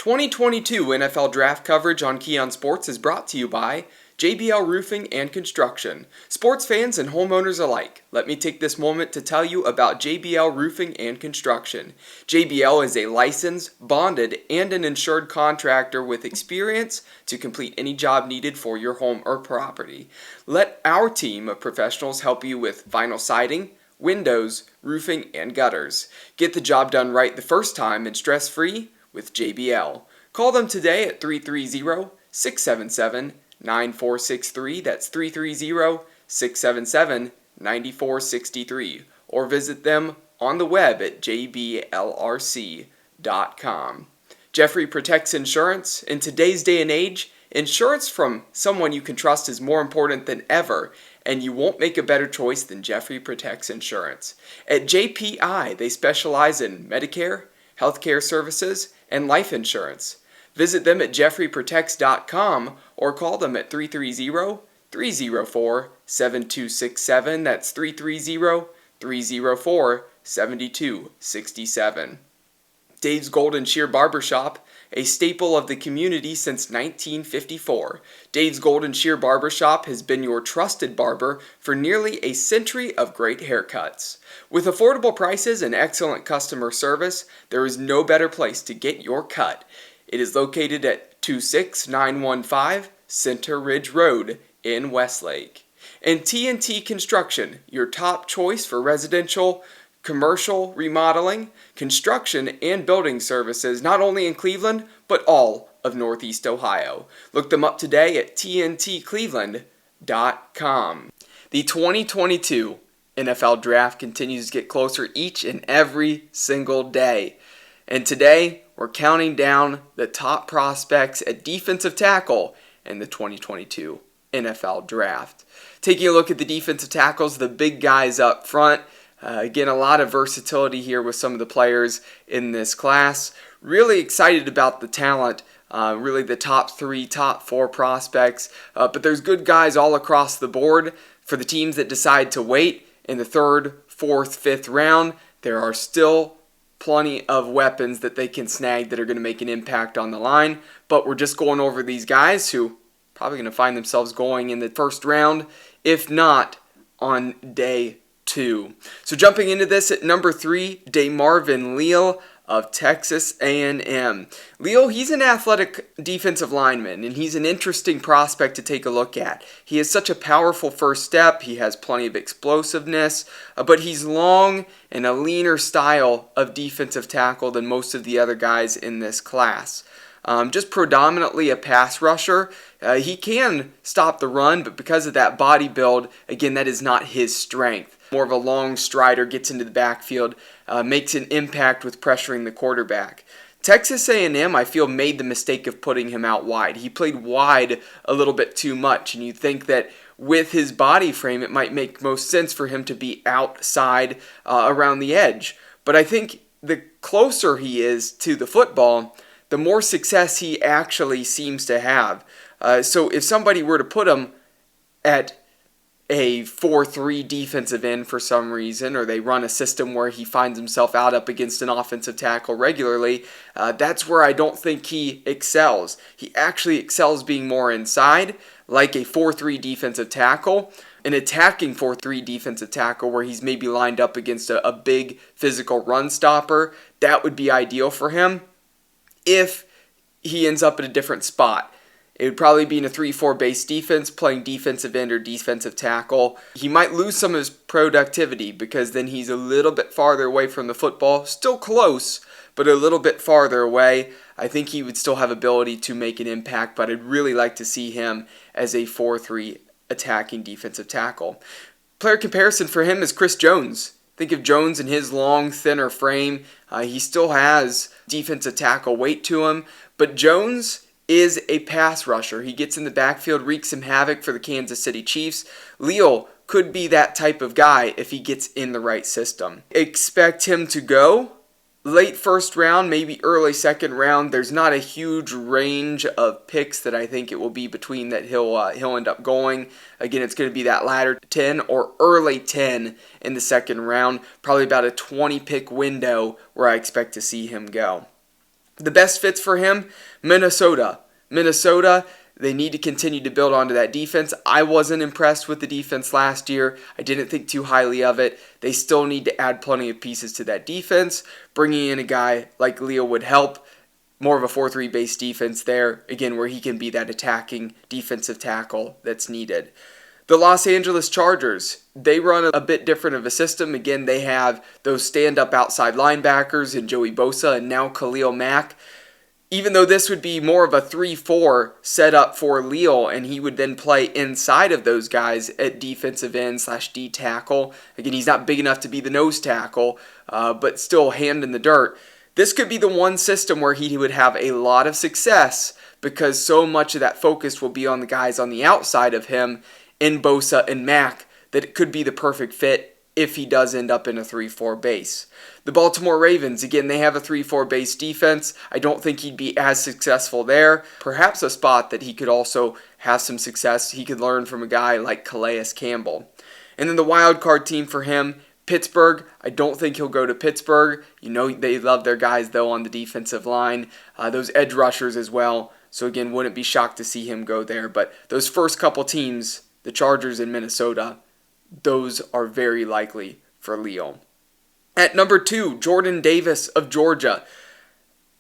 2022 NFL Draft coverage on Keon Sports is brought to you by JBL Roofing and Construction. Sports fans and homeowners alike, let me take this moment to tell you about JBL Roofing and Construction. JBL is a licensed, bonded, and an insured contractor with experience to complete any job needed for your home or property. Let our team of professionals help you with vinyl siding, windows, roofing, and gutters. Get the job done right the first time and stress-free with JBL. Call them today at 330-677-9463. That's 330-677-9463. Or visit them on the web at jblrc.com. Jeffrey Protects Insurance. In today's day and age, insurance from someone you can trust is more important than ever, and you won't make a better choice than Jeffrey Protects Insurance. At JPI, they specialize in Medicare, healthcare services, and life insurance. Visit them at jeffreyprotects.com or call them at 330-304-7267. That's 330-304-7267. Dave's Golden Shear Barbershop, a staple of the community since 1954. Dave's Golden Shear Barbershop has been your trusted barber for nearly a century of great haircuts. With affordable prices and excellent customer service, there is no better place to get your cut. It is located at 26915 Center Ridge Road in Westlake. And TNT Construction, your top choice for residential, commercial remodeling, construction, and building services, not only in Cleveland, but all of Northeast Ohio. Look them up today at tntcleveland.com. The 2022 NFL Draft continues to get closer each and every single day. And today, we're counting down the top prospects at defensive tackle in the 2022 NFL Draft. Taking a look at the defensive tackles, the big guys up front. Again, a lot of versatility here with some of the players in this class. Really excited about the talent, really the top 3, top 4 prospects. But there's good guys all across the board. For the teams that decide to wait in the 3rd, 4th, 5th round, there are still plenty of weapons that they can snag that are going to make an impact on the line. But we're just going over these guys who probably going to find themselves going in the 1st round, if not on day 2. So jumping into this at number 3, DeMarvin Leal of Texas A&M. Leal, he's an athletic defensive lineman, and he's an interesting prospect to take a look at. He has such a powerful first step, he has plenty of explosiveness, but he's long and a leaner style of defensive tackle than most of the other guys in this class. Just predominantly a pass rusher. He can stop the run, but because of that body build, again, that is not his strength. More of a long strider, gets into the backfield, makes an impact with pressuring the quarterback. Texas A&M, I feel, made the mistake of putting him out wide. He played wide a little bit too much, and you'd think that with his body frame, it might make most sense for him to be outside around the edge. But I think the closer he is to the football, the more success he actually seems to have. So if somebody were to put him at a 4-3 defensive end for some reason, or they run a system where he finds himself out up against an offensive tackle regularly, that's where I don't think he excels. He actually excels being more inside, like a 4-3 defensive tackle, an attacking 4-3 defensive tackle where he's maybe lined up against a big physical run stopper. That would be ideal for him if he ends up at a different spot. It would probably be in a 3-4 base defense, playing defensive end or defensive tackle. He might lose some of his productivity because then he's a little bit farther away from the football. Still close, but a little bit farther away. I think he would still have ability to make an impact, but I'd really like to see him as a 4-3 attacking defensive tackle. Player comparison for him is Chris Jones. Think of Jones and his long, thinner frame. He still has defensive tackle weight to him, but Jones is a pass rusher. He gets in the backfield, wreaks some havoc for the Kansas City Chiefs. Leal could be that type of guy if he gets in the right system. Expect him to go late 1st round, maybe early 2nd round. There's not a huge range of picks that I think it will be between that he'll end up going. Again, it's going to be that latter 10 or early 10 in the 2nd round. Probably about a 20 pick window where I expect to see him go. The best fits for him, Minnesota. Minnesota, they need to continue to build onto that defense. I wasn't impressed with the defense last year. I didn't think too highly of it. They still need to add plenty of pieces to that defense. Bringing in a guy like Leo would help. More of a 4-3 base defense there, again, where he can be that attacking defensive tackle that's needed. The Los Angeles Chargers, they run a bit different of a system. Again, they have those stand-up outside linebackers in Joey Bosa and now Khalil Mack. Even though this would be more of a 3-4 setup for Leo, and he would then play inside of those guys at defensive end / D tackle. Again, he's not big enough to be the nose tackle, but still hand in the dirt. This could be the one system where he would have a lot of success because so much of that focus will be on the guys on the outside of him in Bosa and Mack that it could be the perfect fit if he does end up in a 3-4 base. The Baltimore Ravens, again, they have a 3-4 base defense. I don't think he'd be as successful there. Perhaps a spot that he could also have some success. He could learn from a guy like Calais Campbell. And then the wild card team for him, Pittsburgh, I don't think he'll go to Pittsburgh. You know they love their guys, though, on the defensive line. Those edge rushers as well. So, again, wouldn't be shocked to see him go there. But those first couple teams, the Chargers and Minnesota, those are very likely for Leo. At number 2, Jordan Davis of Georgia.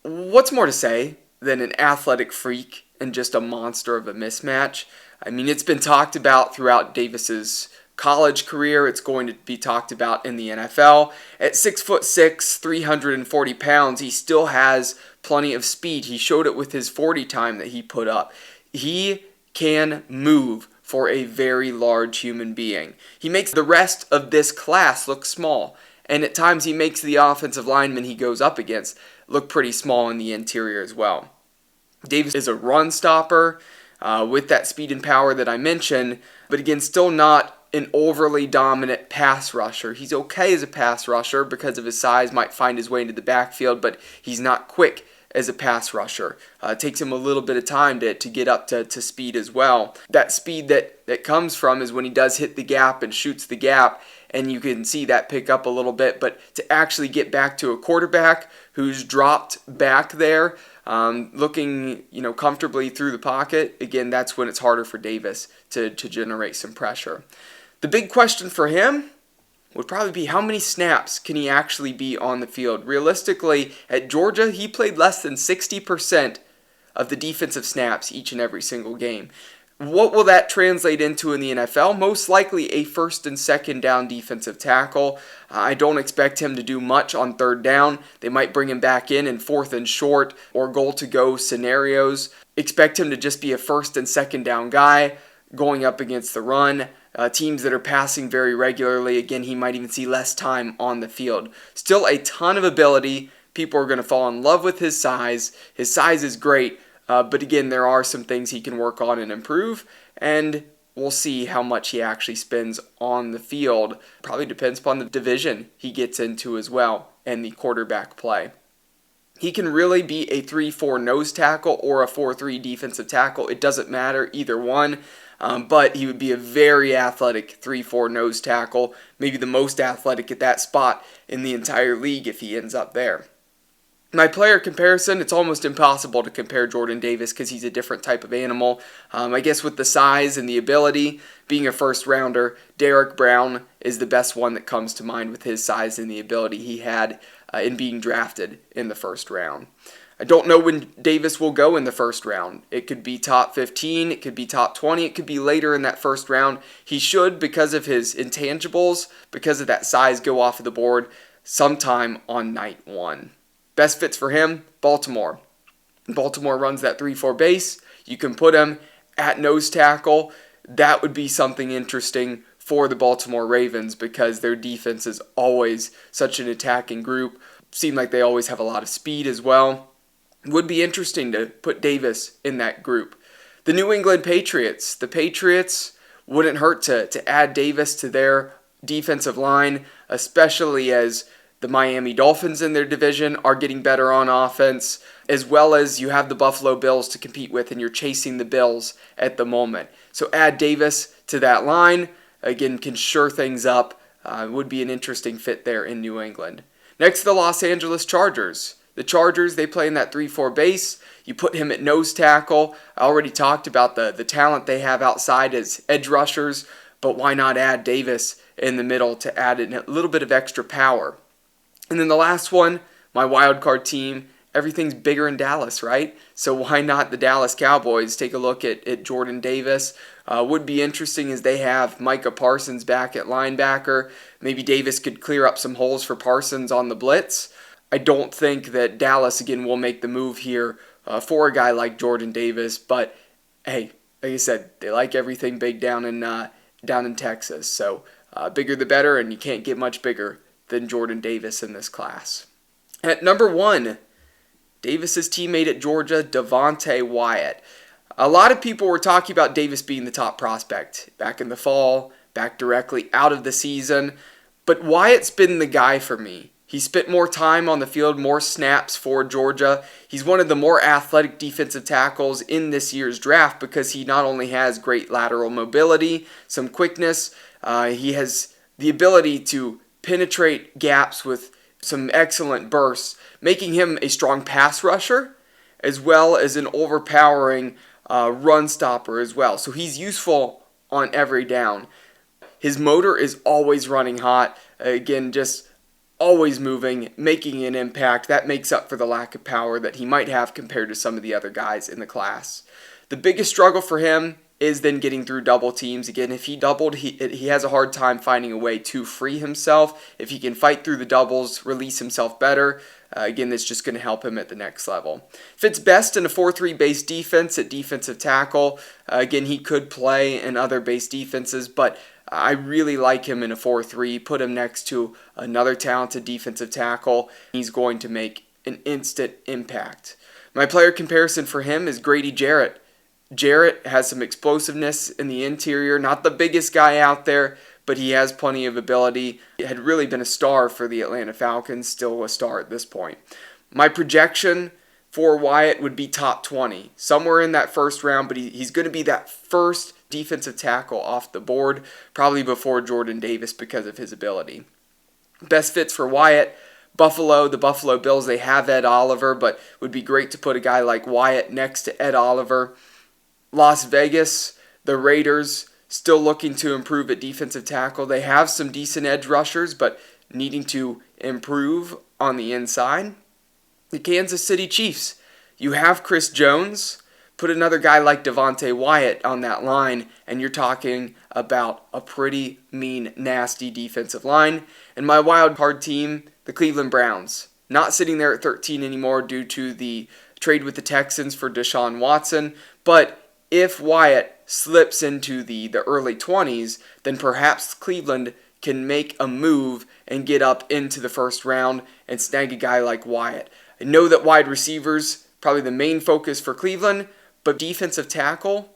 What's more to say than an athletic freak and just a monster of a mismatch? I mean, it's been talked about throughout Davis's college career. It's going to be talked about in the NFL. At 6'6", 340 pounds, he still has plenty of speed. He showed it with his 40 time that he put up. He can move for a very large human being. He makes the rest of this class look small. And at times he makes the offensive lineman he goes up against look pretty small in the interior as well. Davis is a run stopper with that speed and power that I mentioned, but again, still not an overly dominant pass rusher. He's okay as a pass rusher because of his size, might find his way into the backfield, but he's not quick as a pass rusher. It takes him a little bit of time to get up to speed as well. That speed that comes from is when he does hit the gap and shoots the gap, and you can see that pick up a little bit, but to actually get back to a quarterback who's dropped back there, looking comfortably through the pocket, again, that's when it's harder for Davis to generate some pressure. The big question for him would probably be how many snaps can he actually be on the field. Realistically, at Georgia, he played less than 60% of the defensive snaps each and every single game. What will that translate into in the NFL? Most likely a first and second down defensive tackle. I don't expect him to do much on third down. They might bring him back in fourth and short or goal to go scenarios. Expect him to just be a first and second down guy going up against the run. Teams that are passing very regularly, again, he might even see less time on the field. Still a ton of ability. People are going to fall in love with his size. His size is great, but again, there are some things he can work on and improve, and we'll see how much he actually spends on the field. Probably depends upon the division he gets into as well and the quarterback play. He can really be a 3-4 nose tackle or a 4-3 defensive tackle. It doesn't matter, either one. But he would be a very athletic 3-4 nose tackle, maybe the most athletic at that spot in the entire league if he ends up there. My player comparison, it's almost impossible to compare Jordan Davis because he's a different type of animal. I guess with the size and the ability, being a first rounder, Derrick Brown is the best one that comes to mind with his size and the ability he had in being drafted in the first round. I don't know when Davis will go in the first round. It could be top 15, it could be top 20, it could be later in that first round. He should, because of his intangibles, because of that size, go off of the board sometime on night 1. Best fits for him, Baltimore. Baltimore runs that 3-4 base. You can put him at nose tackle. That would be something interesting for the Baltimore Ravens because their defense is always such an attacking group. Seem like they always have a lot of speed as well. Would be interesting to put Davis in that group. The New England Patriots. The Patriots wouldn't hurt to add Davis to their defensive line, especially as the Miami Dolphins in their division are getting better on offense, as well as you have the Buffalo Bills to compete with, and you're chasing the Bills at the moment. So add Davis to that line. Again, can shore things up. Would be an interesting fit there in New England. Next, the Los Angeles Chargers. The Chargers, they play in that 3-4 base. You put him at nose tackle. I already talked about the talent they have outside as edge rushers, but why not add Davis in the middle to add in a little bit of extra power? And then the last one, my wild card team, everything's bigger in Dallas, right? So why not the Dallas Cowboys? Take a look at Jordan Davis. Would be interesting as they have Micah Parsons back at linebacker. Maybe Davis could clear up some holes for Parsons on the blitz. I don't think that Dallas, again, will make the move here for a guy like Jordan Davis. But, hey, like I said, they like everything big down in Texas. So bigger the better, and you can't get much bigger than Jordan Davis in this class. At number 1, Davis's teammate at Georgia, Devontae Wyatt. A lot of people were talking about Davis being the top prospect back in the fall, back directly out of the season. But Wyatt's been the guy for me. He spent more time on the field, more snaps for Georgia. He's one of the more athletic defensive tackles in this year's draft because he not only has great lateral mobility, some quickness, he has the ability to penetrate gaps with some excellent bursts, making him a strong pass rusher as well as an overpowering run stopper as well. So he's useful on every down. His motor is always running hot. Again, just always moving, making an impact. That makes up for the lack of power that he might have compared to some of the other guys in the class. The biggest struggle for him is then getting through double teams. Again, if he doubled, he has a hard time finding a way to free himself. If he can fight through the doubles, release himself better, again, that's just going to help him at the next level. Fits best in a 4-3 base defense at defensive tackle. Again, he could play in other base defenses, but I really like him in a 4-3. Put him next to another talented defensive tackle. He's going to make an instant impact. My player comparison for him is Grady Jarrett. Jarrett has some explosiveness in the interior, not the biggest guy out there, but he has plenty of ability. He had really been a star for the Atlanta Falcons, still a star at this point. My projection for Wyatt would be top 20, somewhere in that first round, but he's going to be that first defensive tackle off the board, probably before Jordan Davis because of his ability. Best fits for Wyatt, the Buffalo Bills, they have Ed Oliver, but would be great to put a guy like Wyatt next to Ed Oliver. Las Vegas, the Raiders, still looking to improve at defensive tackle. They have some decent edge rushers, but needing to improve on the inside. The Kansas City Chiefs, you have Chris Jones. Put another guy like Devontae Wyatt on that line, and you're talking about a pretty mean, nasty defensive line. And my wild card team, the Cleveland Browns, not sitting there at 13 anymore due to the trade with the Texans for Deshaun Watson, but if Wyatt slips into the early 20s, then perhaps Cleveland can make a move and get up into the first round and snag a guy like Wyatt. I know that wide receivers, probably the main focus for Cleveland, but defensive tackle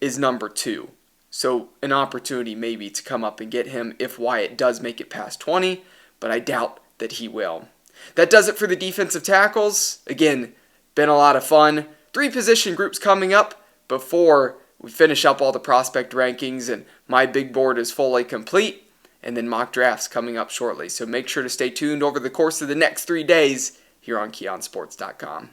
is number 2. So an opportunity maybe to come up and get him if Wyatt does make it past 20, but I doubt that he will. That does it for the defensive tackles. Again, been a lot of fun. 3 position groups coming up before we finish up all the prospect rankings and my big board is fully complete, and then mock drafts coming up shortly. So make sure to stay tuned over the course of the next 3 days here on KeonSports.com.